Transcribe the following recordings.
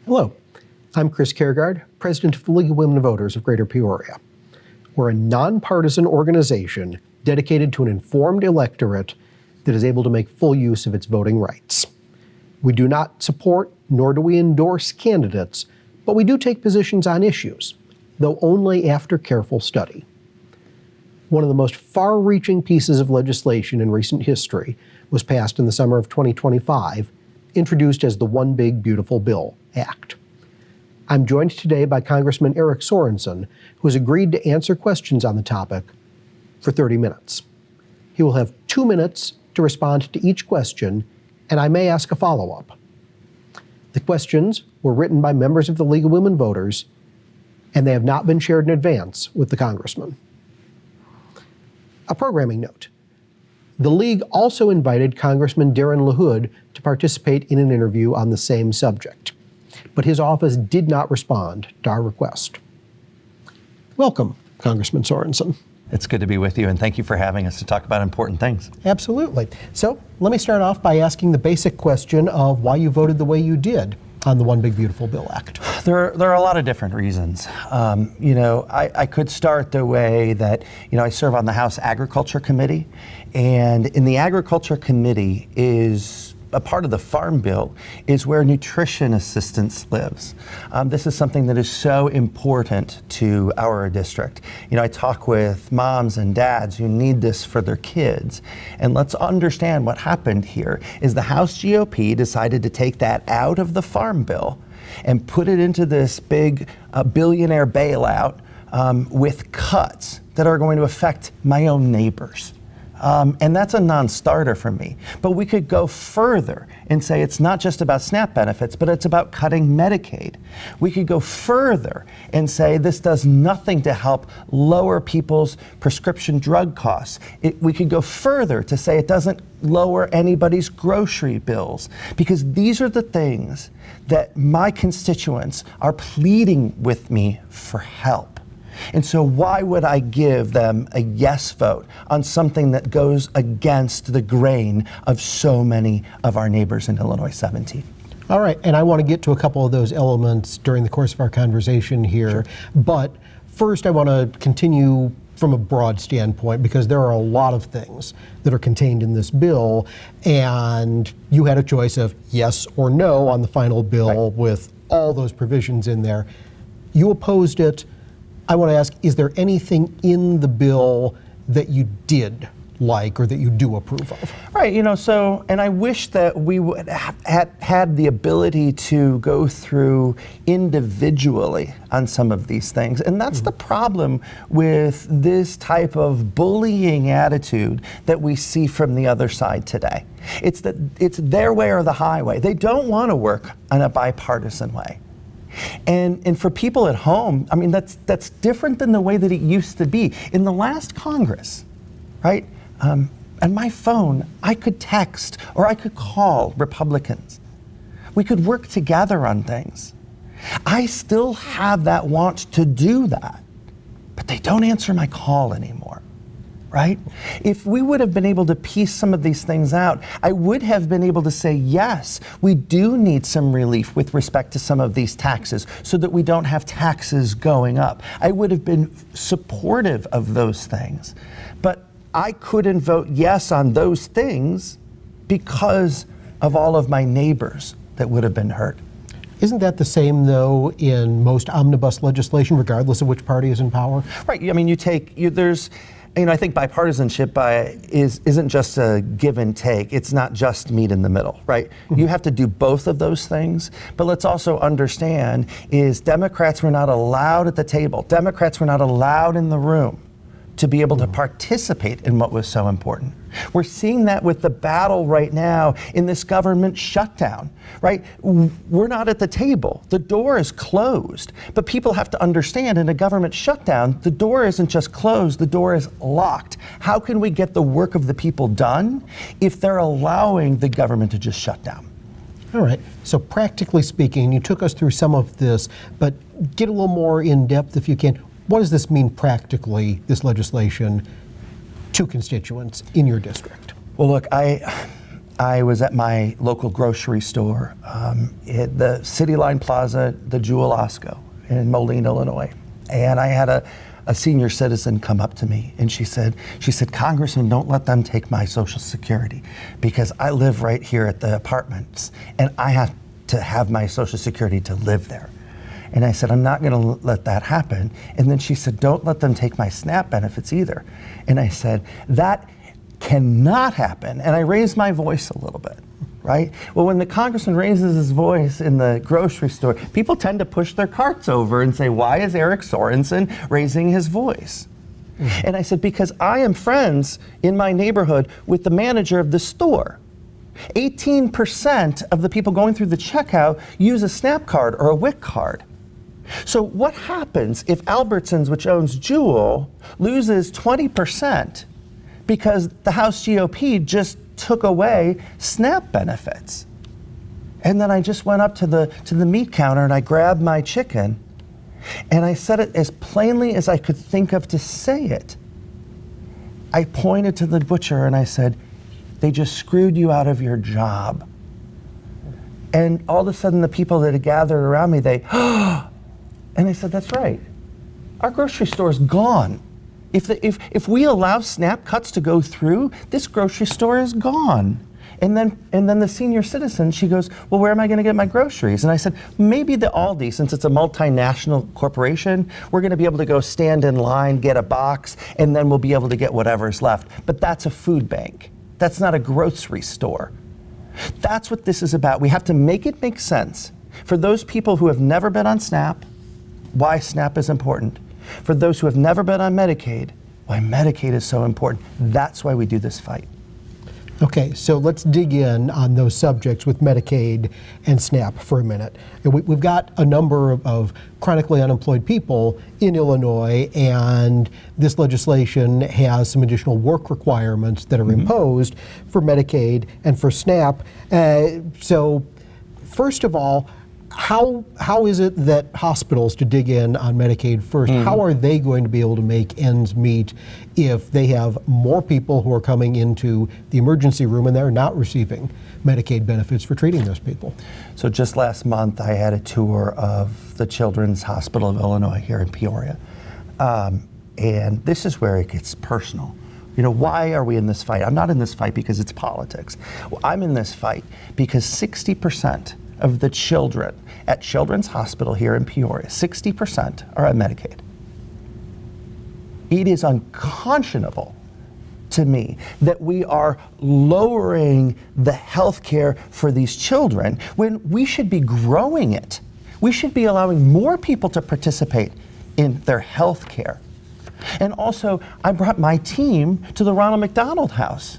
Hello, I'm Chris Kiergaard, President of the League of Women Voters of Greater Peoria. We're a nonpartisan organization dedicated to an informed electorate that is able to make full use of its voting rights. We do not support nor do we endorse candidates, but we do take positions on issues, though only after careful study. One of the most far-reaching pieces of legislation in recent history was passed in the summer of 2025, introduced as the One Big Beautiful Bill Act. I'm joined today by Congressman Eric Sorensen, who has agreed to answer questions on the topic for 30 minutes. He will have 2 minutes to respond to each question, and I may ask a follow-up. The questions were written by members of the League of Women Voters, and they have not been shared in advance with the Congressman. A programming note. The League also invited Congressman Darin LaHood to participate in an interview on the same subject, but his office did not respond to our request. Welcome, Congressman Sorensen. It's good to be with you, and thank you for having us to talk about important things. Absolutely. So let me start off by asking the basic question of why you voted the way you did on the One Big Beautiful Bill Act. There are a lot of different reasons. I could start the way that, I serve on the House Agriculture Committee, and in the Agriculture Committee is a part of the Farm Bill is where nutrition assistance lives. This is something that is so important to our district. I talk with moms and dads who need this for their kids. And let's understand what happened here is the House GOP decided to take that out of the Farm Bill and put it into this big billionaire bailout with cuts that are going to affect my own neighbors. And that's a non-starter for me. But we could go further and say it's not just about SNAP benefits, but it's about cutting Medicaid. We could go further and say this does nothing to help lower people's prescription drug costs. We could go further to say it doesn't lower anybody's grocery bills, because these are the things that my constituents are pleading with me for help. And so why would I give them a yes vote on something that goes against the grain of so many of our neighbors in Illinois 17? All right, and I want to get to a couple of those elements during the course of our conversation here. Sure. But first I want to continue from a broad standpoint, because there are a lot of things that are contained in this bill, and you had a choice of yes or no on the final bill, right, with all those provisions in there. You opposed it. I want to ask, is there anything in the bill that you did like or that you do approve of? Right, and I wish that we would have had the ability to go through individually on some of these things. And that's the problem with this type of bullying attitude that we see from the other side today. It's that it's their way or the highway. They don't want to work in a bipartisan way. And for people at home, that's different than the way that it used to be. In the last Congress, right, on my phone, I could text or I could call Republicans. We could work together on things. I still have that want to do that, but they don't answer my call anymore. Right? If we would have been able to piece some of these things out, I would have been able to say, yes, we do need some relief with respect to some of these taxes so that we don't have taxes going up. I would have been supportive of those things. But I couldn't vote yes on those things because of all of my neighbors that would have been hurt. Isn't that the same, though, in most omnibus legislation, regardless of which party is in power? Right. I think bipartisanship isn't just a give and take. It's not just meet in the middle, right? Mm-hmm. You have to do both of those things. But let's also understand is Democrats were not allowed at the table. Democrats were not allowed in the room to be able to participate in what was so important. We're seeing that with the battle right now in this government shutdown, right? We're not at the table. The door is closed. But people have to understand in a government shutdown, the door isn't just closed, the door is locked. How can we get the work of the people done if they're allowing the government to just shut down? All right, so practically speaking, you took us through some of this, but get a little more in depth if you can. What does this mean practically, this legislation, to constituents in your district? Well, look, I was at my local grocery store, at the City Line Plaza, the Jewel Osco in Moline, Illinois. And I had a senior citizen come up to me and she said, Congressman, don't let them take my Social Security because I live right here at the apartments and I have to have my Social Security to live there. And I said, I'm not gonna let that happen. And then she said, don't let them take my SNAP benefits either. And I said, that cannot happen. And I raised my voice a little bit, right? Well, when the congressman raises his voice in the grocery store, people tend to push their carts over and say, why is Eric Sorensen raising his voice? And I said, because I am friends in my neighborhood with the manager of the store. 18% of the people going through the checkout use a SNAP card or a WIC card. So what happens if Albertsons, which owns Jewel, loses 20% because the House GOP just took away SNAP benefits? And then I just went up to the meat counter and I grabbed my chicken and I said it as plainly as I could think of to say it. I pointed to the butcher and I said, they just screwed you out of your job. And all of a sudden the people that had gathered around me, and I said, that's right. Our grocery store is gone. If we allow SNAP cuts to go through, this grocery store is gone. And then the senior citizen, she goes, well, where am I going to get my groceries? And I said, maybe the Aldi, since it's a multinational corporation, we're going to be able to go stand in line, get a box, and then we'll be able to get whatever's left. But that's a food bank. That's not a grocery store. That's what this is about. We have to make it make sense. For those people who have never been on SNAP, why SNAP is important. For those who have never been on Medicaid, why Medicaid is so important. That's why we do this fight. Okay, so let's dig in on those subjects with Medicaid and SNAP for a minute. We've got a number of chronically unemployed people in Illinois, and this legislation has some additional work requirements that are imposed for Medicaid and for SNAP. So first of all, how is it that hospitals, to dig in on Medicaid first, how are they going to be able to make ends meet if they have more people who are coming into the emergency room and they're not receiving Medicaid benefits for treating those people? So just last month, I had a tour of the Children's Hospital of Illinois here in Peoria. And this is where it gets personal. You know, why are we in this fight? I'm not in this fight because it's politics. I'm in this fight because 60% of the children at Children's Hospital here in Peoria, 60% are on Medicaid. It is unconscionable to me that we are lowering the health care for these children when we should be growing it. We should be allowing more people to participate in their health care. And also, I brought my team to the Ronald McDonald House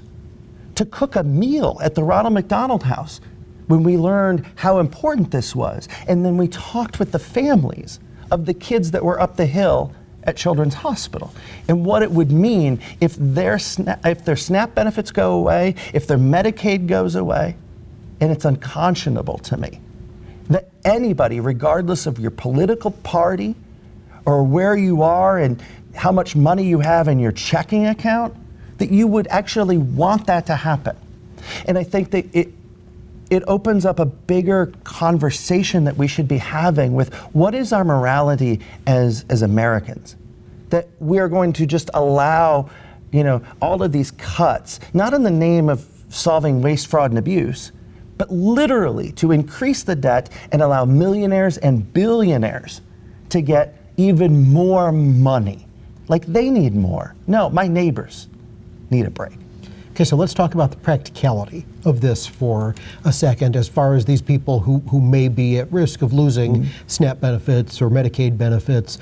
to cook a meal at the Ronald McDonald House when we learned how important this was. And then we talked with the families of the kids that were up the hill at Children's Hospital and what it would mean if their SNAP benefits go away, if their Medicaid goes away. And it's unconscionable to me that anybody, regardless of your political party or where you are and how much money you have in your checking account, that you would actually want that to happen. And I think that it opens up a bigger conversation that we should be having with what is our morality as Americans? That we are going to just allow, all of these cuts, not in the name of solving waste, fraud, and abuse, but literally to increase the debt and allow millionaires and billionaires to get even more money. Like they need more. No, my neighbors need a break. Okay, so let's talk about the practicality of this for a second, as far as these people who may be at risk of losing SNAP benefits or Medicaid benefits.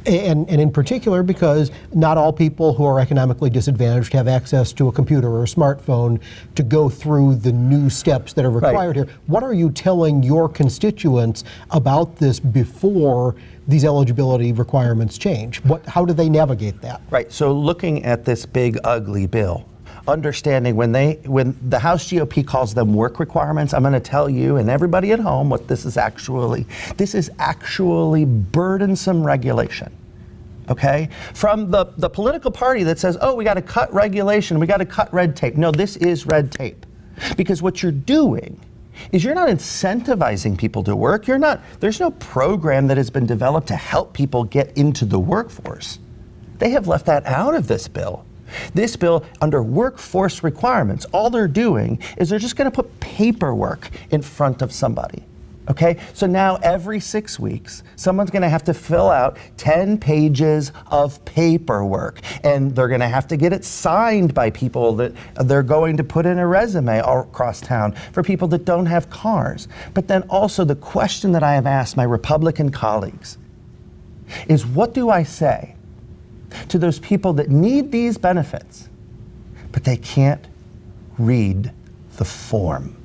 And in particular, because not all people who are economically disadvantaged have access to a computer or a smartphone to go through the new steps that are required here. What are you telling your constituents about this before these eligibility requirements change? How do they navigate that? Right, so looking at this big, ugly bill, understanding when the House GOP calls them work requirements, I'm going to tell you and everybody at home what this is actually. This is actually burdensome regulation. Okay? From the political party that says, oh, we got to cut regulation, we got to cut red tape. No, this is red tape. Because what you're doing is you're not incentivizing people to work. There's no program that has been developed to help people get into the workforce. They have left that out of this bill. This bill, under workforce requirements, all they're doing is they're just going to put paperwork in front of somebody. Okay, so now every 6 weeks, someone's going to have to fill out 10 pages of paperwork, and they're going to have to get it signed by people that they're going to put in a resume all across town for people that don't have cars. But then also the question that I have asked my Republican colleagues is, what do I say to those people that need these benefits, but they can't read the form?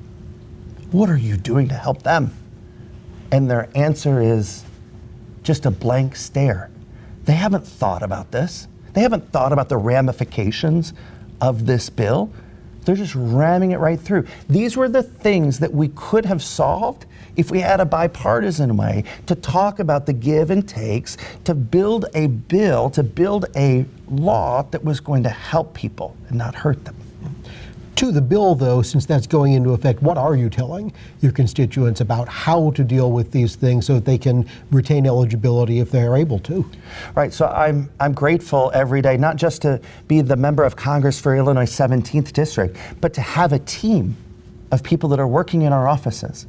What are you doing to help them? And their answer is just a blank stare. They haven't thought about this. They haven't thought about the ramifications of this bill. They're just ramming it right through. These were the things that we could have solved if we had a bipartisan way to talk about the give and takes, to build a bill, to build a law that was going to help people and not hurt them. To the bill, though, since that's going into effect, what are you telling your constituents about how to deal with these things so that they can retain eligibility if they are able to? Right, so I'm grateful every day, not just to be the member of Congress for Illinois 17th District, but to have a team of people that are working in our offices,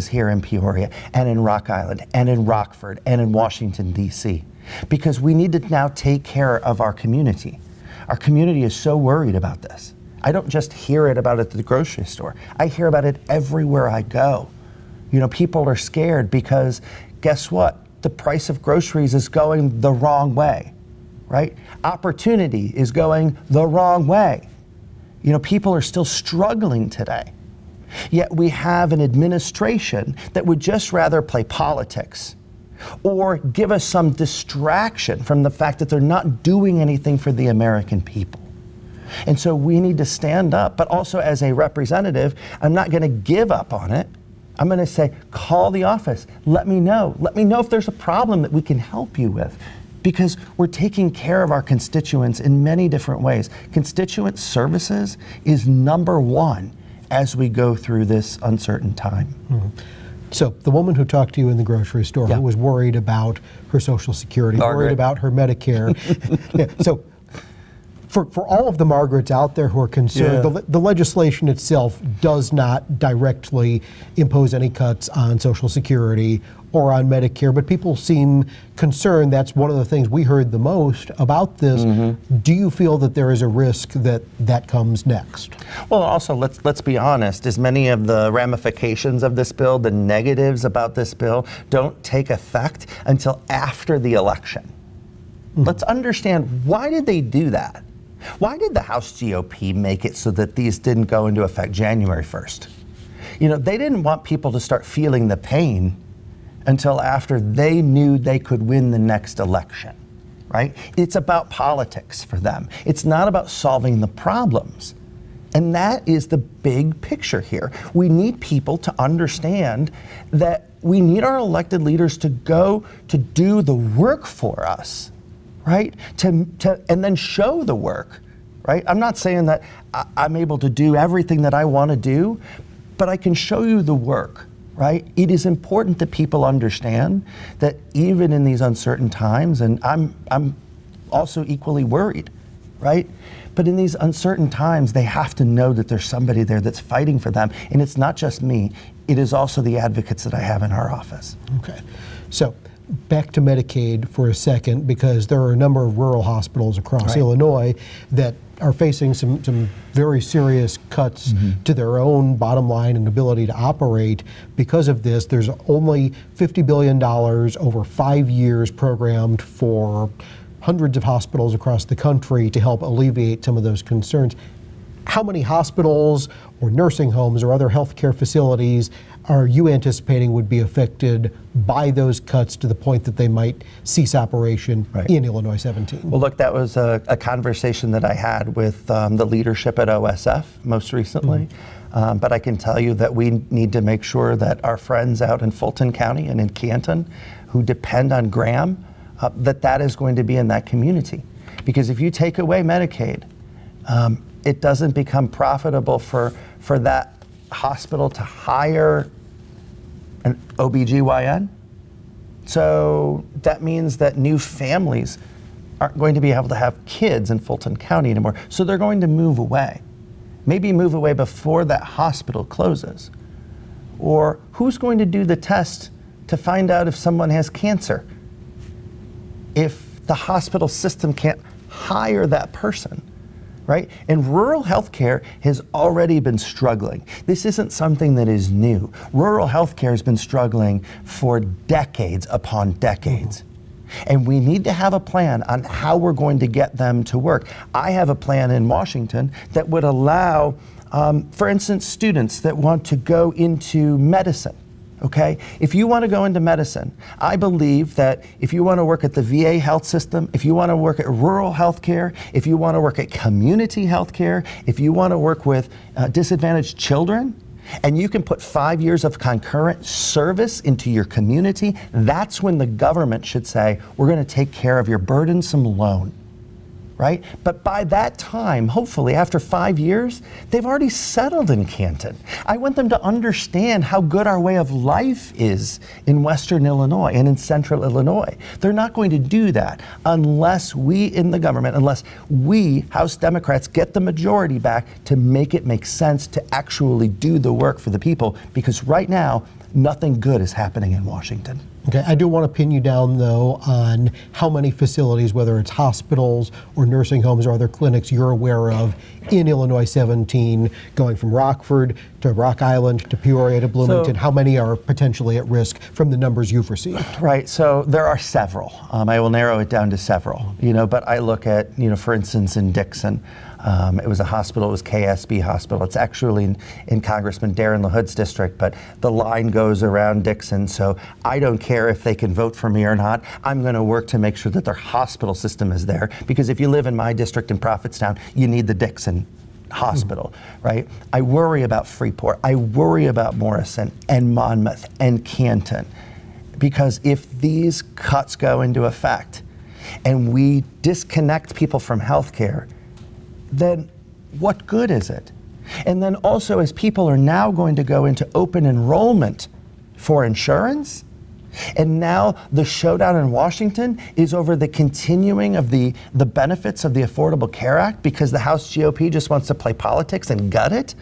here in Peoria and in Rock Island and in Rockford and in Washington, D.C., because we need to now take care of our community. Our community is so worried about this. I don't just hear it about it at the grocery store. I hear about it everywhere I go. You know, people are scared because guess what? The price of groceries is going the wrong way, right? Opportunity is going the wrong way. You know, people are still struggling today. Yet we have an administration that would just rather play politics or give us some distraction from the fact that they're not doing anything for the American people. And so we need to stand up, but also as a representative, I'm not going to give up on it. I'm going to say, call the office, let me know if there's a problem that we can help you with, because we're taking care of our constituents in many different ways. Constituent services is number one as we go through this uncertain time. Mm-hmm. So the woman who talked to you in the grocery store, who was worried about her Social Security, worried about her Medicare. So for all of the Margarets out there who are concerned, the legislation itself does not directly impose any cuts on Social Security or on Medicare, but people seem concerned. That's one of the things we heard the most about this. Mm-hmm. Do you feel that there is a risk that that comes next? Well, also, let's be honest, as many of the ramifications of this bill, the negatives about this bill, don't take effect until after the election. Mm-hmm. Let's understand, why did they do that? Why did the House GOP make it so that these didn't go into effect January 1st? You know, they didn't want people to start feeling the pain until after they knew they could win the next election, right? It's about politics for them. It's not about solving the problems. And that is the big picture here. We need people to understand that we need our elected leaders to go to do the work for us, right? And then show the work, right? I'm not saying that I'm able to do everything that I want to do, but I can show you the work. Right? It is important that people understand that even in these uncertain times, and I'm also equally worried, right? But in these uncertain times, they have to know that there's somebody there that's fighting for them. And it's not just me, it is also the advocates that I have in our office. Okay. So back to Medicaid for a second, because there are a number of rural hospitals across Illinois that are facing some very serious cuts to their own bottom line and ability to operate because of this. There's only $50 billion over 5 years programmed for hundreds of hospitals across the country to help alleviate some of those concerns. How many hospitals or nursing homes or other healthcare facilities are you anticipating would be affected by those cuts to the point that they might cease operation in Illinois 17? Well, look, that was a conversation that I had with the leadership at OSF most recently. But I can tell you that we need to make sure that our friends out in Fulton County and in Canton who depend on Graham, that is going to be in that community. Because if you take away Medicaid, it doesn't become profitable for that hospital to hire an OBGYN. So that means that new families aren't going to be able to have kids in Fulton County anymore. So they're going to move away. Maybe move away before that hospital closes. Or who's going to do the test to find out if someone has cancer if the hospital system can't hire that person, right? And rural healthcare has already been struggling. This isn't something that is new. Rural healthcare has been struggling for decades upon decades. And we need to have a plan on how we're going to get them to work. I have a plan in Washington that would allow, for instance, students that want to go into medicine. Okay, if you want to go into medicine, I believe that if you want to work at the VA health system, if you want to work at rural health care, if you want to work at community health care, if you want to work with disadvantaged children, and you can put 5 years of concurrent service into your community, that's when the government should say, we're going to take care of your burdensome loan. Right? But by that time, hopefully after 5 years, they've already settled in Canton. I want them to understand how good our way of life is in Western Illinois and in Central Illinois. They're not going to do that unless we in the government, unless we, House Democrats, get the majority back to make it make sense to actually do the work for the people, because right now, nothing good is happening in Washington. Okay, I do want to pin you down, though, on how many facilities, whether it's hospitals or nursing homes or other clinics you're aware of in Illinois 17, going from Rockford to Rock Island to Peoria to Bloomington. How many are potentially at risk from the numbers you've received? Right, so there are several. I will narrow it down to several, but I look at, for instance, in Dixon, it was a hospital, it was KSB Hospital. It's actually in Congressman Darin LaHood's district, but the line goes around Dixon, so I don't care if they can vote for me or not. I'm going to work to make sure that their hospital system is there, because if you live in my district in Prophetstown, you need the Dixon Hospital, right? I worry about Freeport, I worry about Morrison and Monmouth and Canton, because if these cuts go into effect and we disconnect people from healthcare, then what good is it? And then also, as people are now going to go into open enrollment for insurance, and now the showdown in Washington is over the continuing of the benefits of the Affordable Care Act, because the House GOP just wants to play politics and gut it.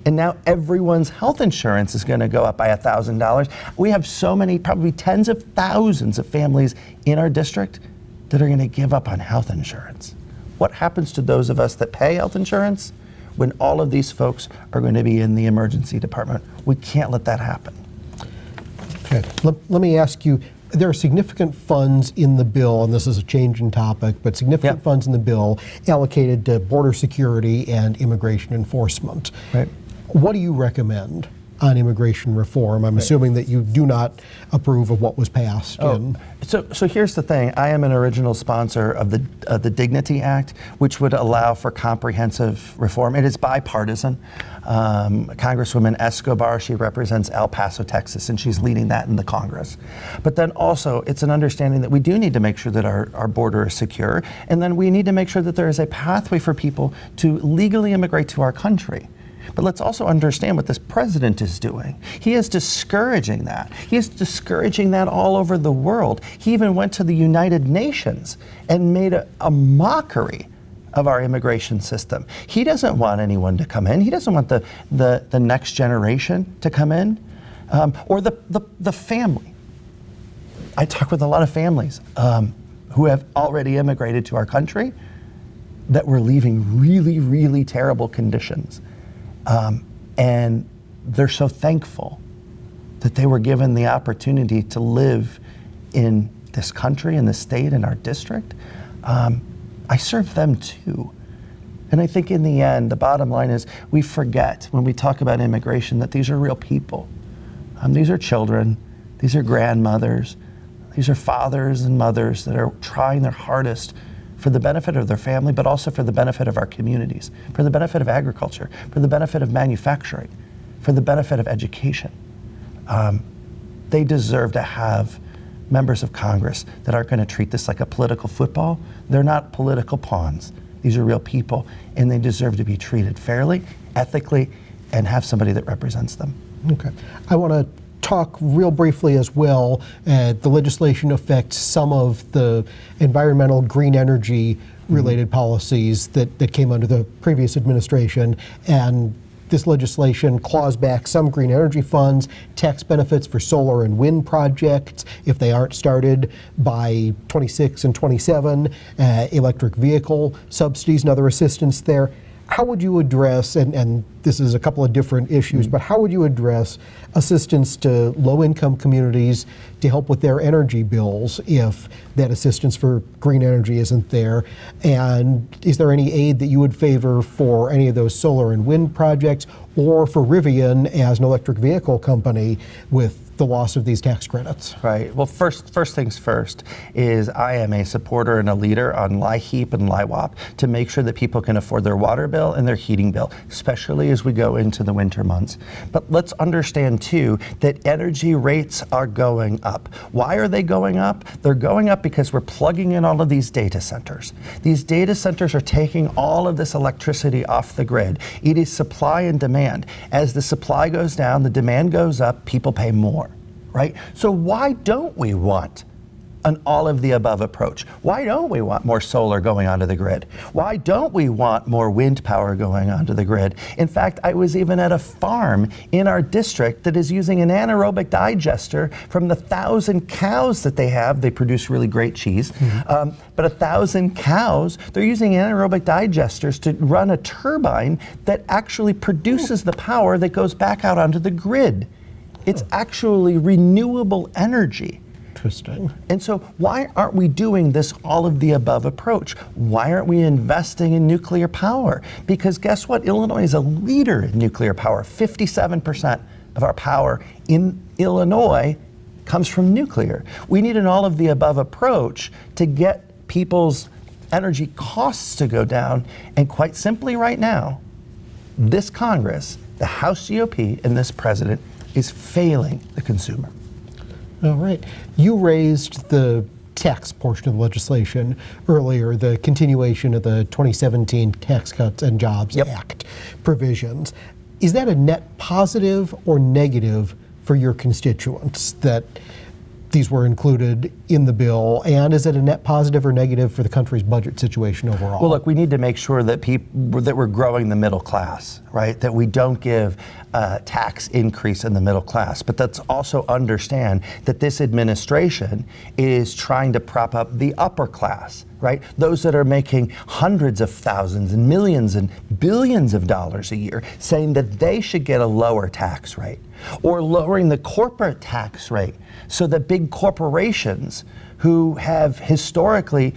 And now everyone's health insurance is going to go up by $1,000. We have so many, probably tens of thousands of families in our district that are going to give up on health insurance. What happens to those of us that pay health insurance when all of these folks are going to be in the emergency department? We can't let that happen. Okay, let me ask you, there are significant funds in the bill, and this is a change in topic, but significant funds in the bill allocated to border security and immigration enforcement. Right. What do you recommend on immigration reform? I'm assuming that you do not approve of what was passed. So here's the thing. I am an original sponsor of the Dignity Act, which would allow for comprehensive reform. It is bipartisan. Congresswoman Escobar, she represents El Paso, Texas, and she's leading that in the Congress. But then also, it's an understanding that we do need to make sure that our border is secure, and then we need to make sure that there is a pathway for people to legally immigrate to our country. But let's also understand what this president is doing. He is discouraging that. He is discouraging that all over the world. He even went to the United Nations and made a mockery of our immigration system. He doesn't want anyone to come in. He doesn't want the next generation to come in, or the family. I talk with a lot of families who have already immigrated to our country that were leaving really, really terrible conditions. And they're so thankful that they were given the opportunity to live in this country, in this state, in our district. I serve them too. And I think in the end, the bottom line is we forget when we talk about immigration that these are real people. These are children, these are grandmothers, these are fathers and mothers that are trying their hardest for the benefit of their family, but also for the benefit of our communities, for the benefit of agriculture, for the benefit of manufacturing, for the benefit of education. They deserve to have members of Congress that aren't going to treat this like a political football. They're not political pawns. These are real people, and they deserve to be treated fairly, ethically, and have somebody that represents them. Okay. I want to talk real briefly as well. The legislation affects some of the environmental green energy related policies that came under the previous administration, and this legislation claws back some green energy funds, tax benefits for solar and wind projects if they aren't started by 26 and 27, electric vehicle subsidies and other assistance there. How would you address, and this is a couple of different issues, but how would you address assistance to low-income communities to help with their energy bills if that assistance for green energy isn't there? And is there any aid that you would favor for any of those solar and wind projects, or for Rivian as an electric vehicle company with the loss of these tax credits? Right. Well, first things first is I am a supporter and a leader on LIHEAP and LIWAP to make sure that people can afford their water bill and their heating bill, especially as we go into the winter months. But let's understand too that energy rates are going up. Why are they going up? They're going up because we're plugging in all of these data centers. These data centers are taking all of this electricity off the grid. It is supply and demand. As the supply goes down, the demand goes up, people pay more. Right? So why don't we want an all of the above approach? Why don't we want more solar going onto the grid? Why don't we want more wind power going onto the grid? In fact, I was even at a farm in our district that is using an anaerobic digester from the 1,000 cows that they have. They produce really great cheese. But 1,000 cows, they're using anaerobic digesters to run a turbine that actually produces the power that goes back out onto the grid. It's actually renewable energy. Interesting. And so why aren't we doing this all of the above approach? Why aren't we investing in nuclear power? Because guess what? Illinois is a leader in nuclear power. 57% of our power in Illinois comes from nuclear. We need an all of the above approach to get people's energy costs to go down. And quite simply right now, this Congress, the House GOP, and this president is failing the consumer. All right. You raised the tax portion of the legislation earlier, the continuation of the 2017 Tax Cuts and Jobs Act provisions. Is that a net positive or negative for your constituents that these were included in the bill, and is it a net positive or negative for the country's budget situation overall? Well, look, we need to make sure that that we're growing the middle class, right? That we don't give tax increase in the middle class. But let's also understand that this administration is trying to prop up the upper class, right? Those that are making hundreds of thousands and millions and billions of dollars a year, saying that they should get a lower tax rate, or lowering the corporate tax rate so that big corporations who have historically,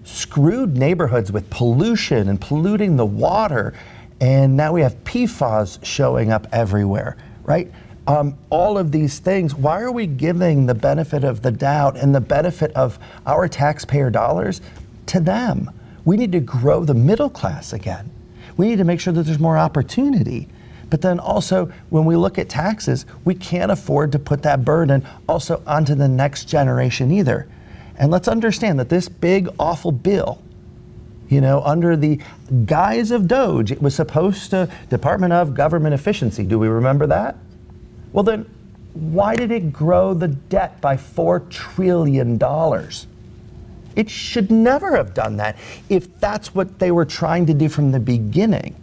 screwed neighborhoods with pollution and polluting the water, and now we have PFAS showing up everywhere, right? All of these things, why are we giving the benefit of the doubt and the benefit of our taxpayer dollars to them? We need to grow the middle class again. We need to make sure that there's more opportunity. But then also, when we look at taxes, we can't afford to put that burden also onto the next generation either. And let's understand that this big, awful bill, under the guise of DOGE, it was supposed to, Department of Government Efficiency. Do we remember that? Well then, why did it grow the debt by $4 trillion? It should never have done that if that's what they were trying to do from the beginning.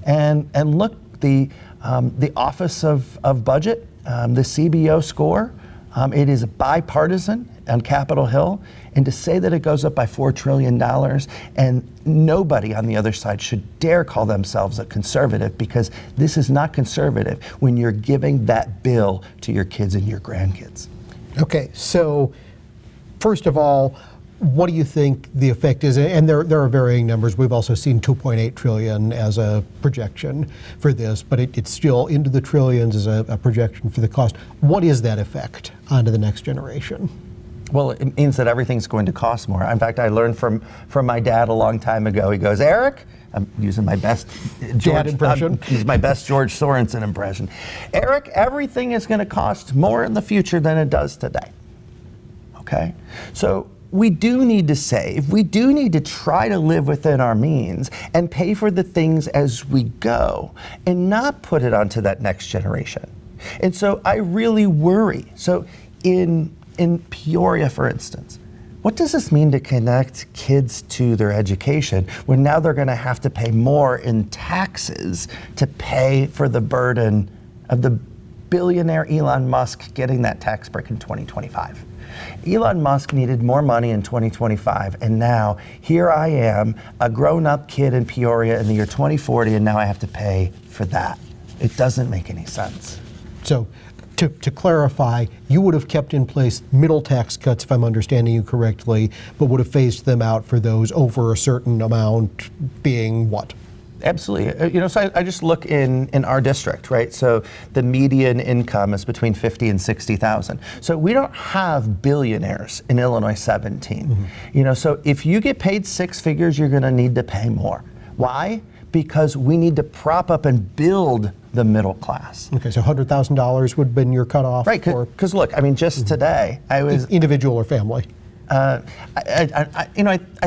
And look, the Office of Budget, the CBO score, it is bipartisan on Capitol Hill, and to say that it goes up by $4 trillion, and nobody on the other side should dare call themselves a conservative, because this is not conservative when you're giving that bill to your kids and your grandkids. Okay, so first of all, what do you think the effect is? And there are varying numbers. We've also seen 2.8 trillion as a projection for this, but it's still into the trillions as a projection for the cost. What is that effect onto the next generation? Well, it means that everything's going to cost more. In fact, I learned from my dad a long time ago. He goes, Eric, I'm using my best dad impression. He's my best George Sorensen impression. Eric, everything is going to cost more in the future than it does today. Okay? So we do need to save. We do need to try to live within our means and pay for the things as we go and not put it onto that next generation. And so I really worry. So in Peoria, for instance, what does this mean to connect kids to their education when now they're going to have to pay more in taxes to pay for the burden of the billionaire Elon Musk getting that tax break in 2025? Elon Musk needed more money in 2025, and now here I am, a grown-up kid in Peoria in the year 2040, and now I have to pay for that. It doesn't make any sense. So, to clarify, you would have kept in place middle tax cuts, if I'm understanding you correctly, but would have phased them out for those over a certain amount being what? Absolutely. So I just look in our district, right? So the median income is between 50 and 60,000. So we don't have billionaires in Illinois 17. Mm-hmm. So if you get paid six figures, you're going to need to pay more. Why? Because we need to prop up and build the middle class. Okay, so $100,000 would have been your cutoff? Right, because look, just today, I was... Individual or family? I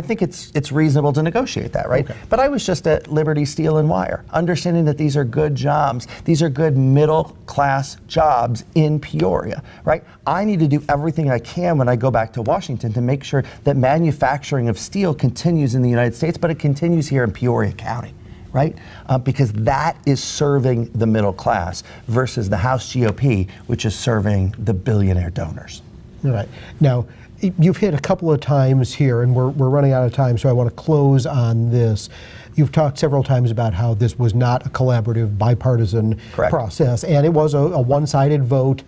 think it's reasonable to negotiate that, right? Okay. But I was just at Liberty Steel and Wire, understanding that these are good jobs. These are good middle class jobs in Peoria, right? I need to do everything I can when I go back to Washington to make sure that manufacturing of steel continues in the United States, but it continues here in Peoria County, right? Because that is serving the middle class versus the House GOP, which is serving the billionaire donors. All right. Now, you've hit a couple of times here, and we're running out of time, so I want to close on this. You've talked several times about how this was not a collaborative, bipartisan Correct. process, and it was a one-sided vote,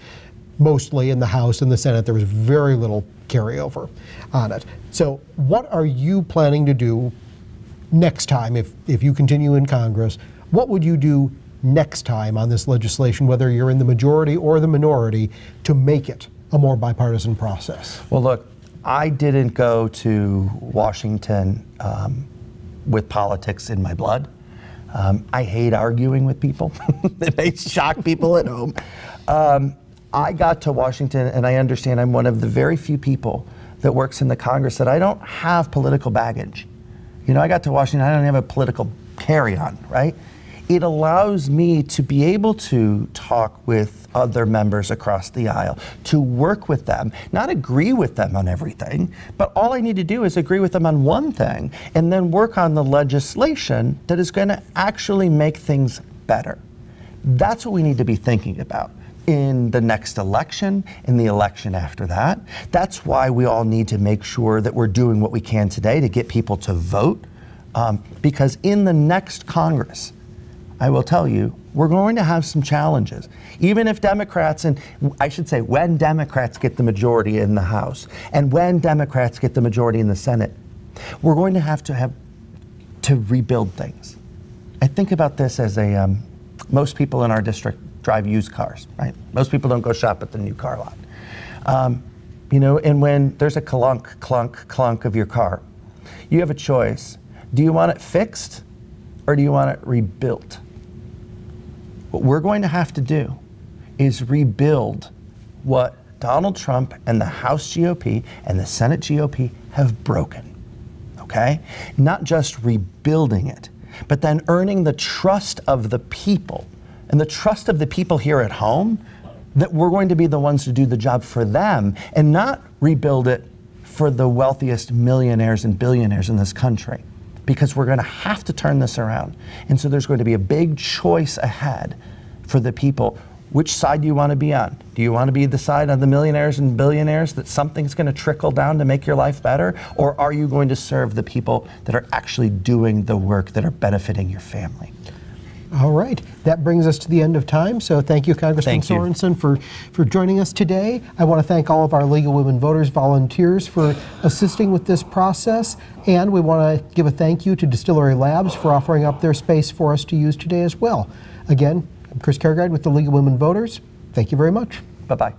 mostly in the House and the Senate. There was very little carryover on it. So what are you planning to do next time, if you continue in Congress? What would you do next time on this legislation, whether you're in the majority or the minority, to make it a more bipartisan process? Well, look, I didn't go to Washington with politics in my blood. I hate arguing with people. It may shock people at home. I got to Washington, and I understand I'm one of the very few people that works in the Congress that I don't have political baggage. I got to Washington, I don't have a political carry-on, right? It allows me to be able to talk with other members across the aisle, to work with them, not agree with them on everything, but all I need to do is agree with them on one thing and then work on the legislation that is going to actually make things better. That's what we need to be thinking about in the next election, in the election after that. That's why we all need to make sure that we're doing what we can today to get people to vote, because in the next Congress, I will tell you, we're going to have some challenges. Even if Democrats, and I should say when Democrats get the majority in the House, and when Democrats get the majority in the Senate, we're going to have to rebuild things. I think about this as most people in our district drive used cars, right? Most people don't go shop at the new car lot. And when there's a clunk, clunk, clunk of your car, you have a choice. Do you want it fixed or do you want it rebuilt? What we're going to have to do is rebuild what Donald Trump and the House GOP and the Senate GOP have broken, okay? Not just rebuilding it, but then earning the trust of the people and the trust of the people here at home that we're going to be the ones to do the job for them and not rebuild it for the wealthiest millionaires and billionaires in this country. Because we're going to have to turn this around. And so there's going to be a big choice ahead for the people. Which side do you want to be on? Do you want to be the side of the millionaires and billionaires that something's going to trickle down to make your life better? Or are you going to serve the people that are actually doing the work that are benefiting your family? All right, that brings us to the end of time. So thank you, Congressman Sorensen, for joining us today. I want to thank all of our League of Women Voters volunteers for assisting with this process. And we want to give a thank you to Distillery Labs for offering up their space for us to use today as well. Again, I'm Chris Kergard with the League of Women Voters. Thank you very much. Bye-bye.